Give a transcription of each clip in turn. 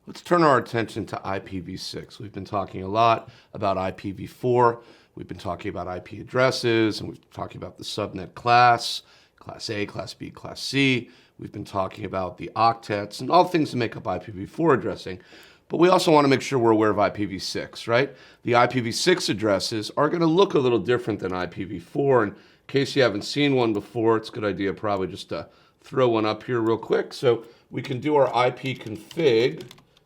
Let's turn our attention to IPv6. We've been talking a lot about IPv4. We've been talking about IP addresses, and we've been talking about the subnet class, class A, class B, class C. We've been talking about the octets and all things that make up IPv4 addressing. But we also want to make sure we're aware of IPv6, right? The IPv6 addresses are going to look a little different than IPv4. And in case you haven't seen one before, it's a good idea probably just to throw one up here real quick. So we can do our IP config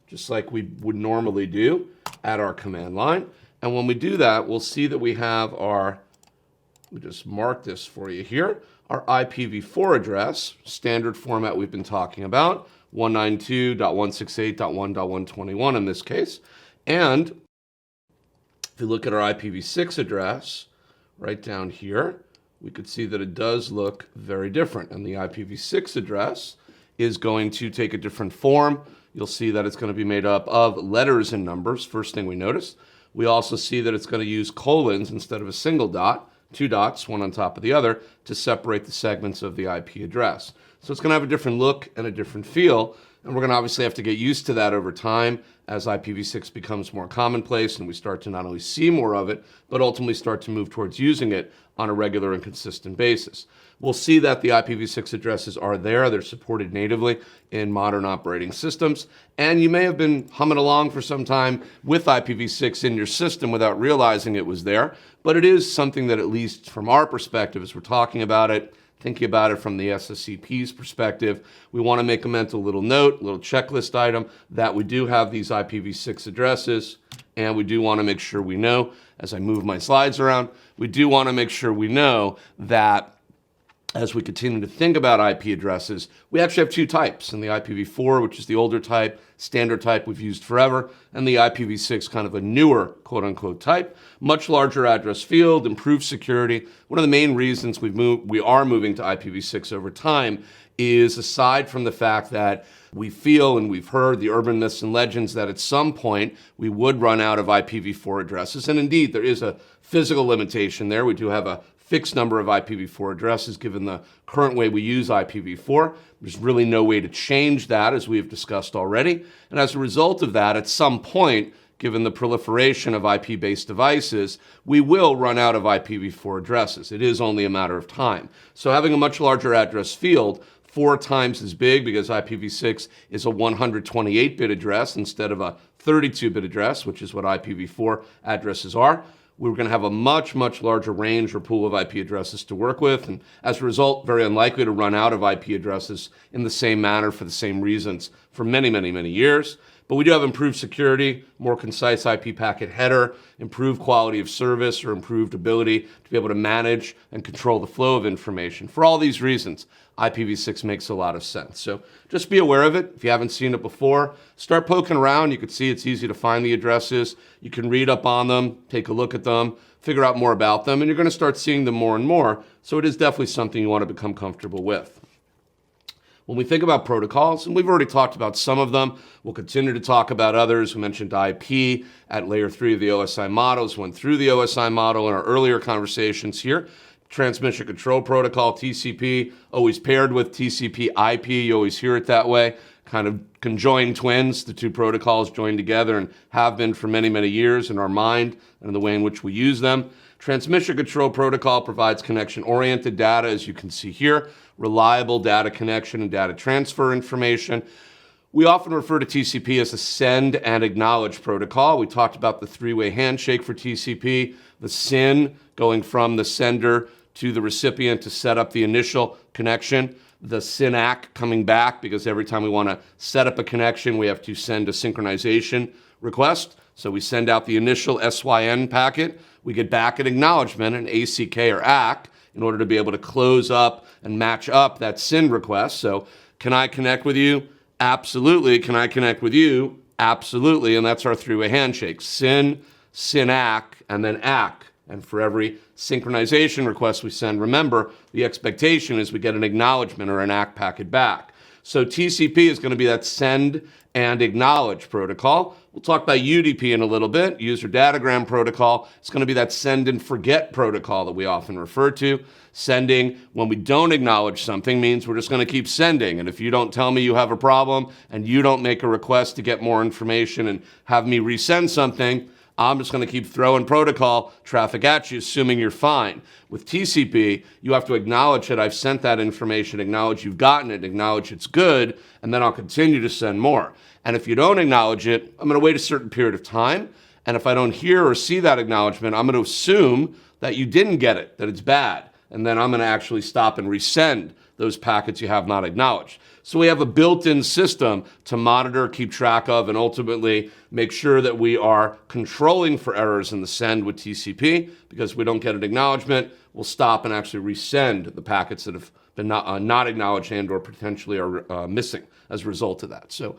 just like we would normally do at our command line. And when we do that, we'll see that we have our, we just mark this for you here, our IPv4 address, standard format we've been talking about, 192.168.1.121 in this case. And if you look at our IPv6 address right down here, we could see that it does look very different. And the IPv6 address is going to take a different form. You'll see that it's going to be made up of letters and numbers, first thing we notice. We also see that it's going to use colons instead of a single dot, two dots, one on top of the other, to separate the segments of the IP address. So it's going to have a different look and a different feel, and we're going to obviously have to get used to that over time as IPv6 becomes more commonplace and we start to not only see more of it, but ultimately start to move towards using it on a regular and consistent basis. We'll see that the IPv6 addresses are there. They're supported natively in modern operating systems. And you may have been humming along for some time with IPv6 in your system without realizing it was there. But it is something that, at least from our perspective, as we're talking about it, thinking about it from the SSCP's perspective, we want to make a mental little note, a little checklist item that we do have these IPv6 addresses. And we do want to make sure we know, as I move my slides around, we do want to make sure we know that as we continue to think about IP addresses, we actually have two types. In the IPv4, which is the older type, standard type we've used forever, and the IPv6, kind of a newer quote-unquote type. Much larger address field, improved security. One of the main reasons we are moving to IPv6 over time is, aside from the fact that we feel and we've heard the urban myths and legends that at some point we would run out of IPv4 addresses. And indeed, there is a physical limitation there. We do have a fixed number of IPv4 addresses given the current way we use IPv4. There's really no way to change that, as we have discussed already. And as a result of that, at some point, given the proliferation of IP-based devices, we will run out of IPv4 addresses. It is only a matter of time. So having a much larger address field, 4 times as big, because IPv6 is a 128-bit address instead of a 32-bit address, which is what IPv4 addresses are. We're going to have a much, much larger range or pool of IP addresses to work with, and as a result, very unlikely to run out of IP addresses in the same manner for the same reasons for many, many, many years. But we do have improved security, more concise IP packet header, improved quality of service, or improved ability to be able to manage and control the flow of information. For all these reasons, IPv6 makes a lot of sense. So just be aware of it. If you haven't seen it before, start poking around. You can see it's easy to find the addresses. You can read up on them, take a look at them, figure out more about them, and you're going to start seeing them more and more. So it is definitely something you want to become comfortable with. When we think about protocols, and we've already talked about some of them, we'll continue to talk about others. We mentioned IP at layer 3 of the OSI models, went through the OSI model in our earlier conversations here. Transmission Control Protocol, TCP, always paired with TCP IP. You always hear it that way, kind of conjoined twins. The two protocols joined together and have been for many, many years in our mind and in the way in which we use them. Transmission Control Protocol provides connection-oriented data, as you can see here, reliable data connection and data transfer information. We often refer to TCP as a send and acknowledge protocol. We talked about the three-way handshake for TCP, the SYN going from the sender to the recipient to set up the initial connection, the SYN-ACK coming back, because every time we want to set up a connection, we have to send a synchronization request. So we send out the initial SYN packet, we get back an acknowledgement, an ACK or ACK, in order to be able to close up and match up that SYN request. So can I connect with you? Absolutely. Can I connect with you? Absolutely. And that's our three-way handshake. SYN, SYN-ACK, and then ACK. And for every synchronization request we send, remember, the expectation is we get an acknowledgement or an ACK packet back. So TCP is going to be that send and acknowledge protocol. We'll talk about UDP in a little bit, user datagram protocol. It's going to be that send and forget protocol that we often refer to. Sending, when we don't acknowledge something, means we're just going to keep sending. And if you don't tell me you have a problem and you don't make a request to get more information and have me resend something, I'm just going to keep throwing protocol traffic at you, assuming you're fine. With TCP, you have to acknowledge that I've sent that information, acknowledge you've gotten it, acknowledge it's good, and then I'll continue to send more. And if you don't acknowledge it, I'm going to wait a certain period of time. And if I don't hear or see that acknowledgement, I'm going to assume that you didn't get it, that it's bad. And then I'm going to actually stop and resend those packets you have not acknowledged. So we have a built-in system to monitor, keep track of, and ultimately make sure that we are controlling for errors in the send with TCP, because if we don't get an acknowledgement, we'll stop and actually resend the packets that have been not acknowledged and or potentially are missing as a result of that. So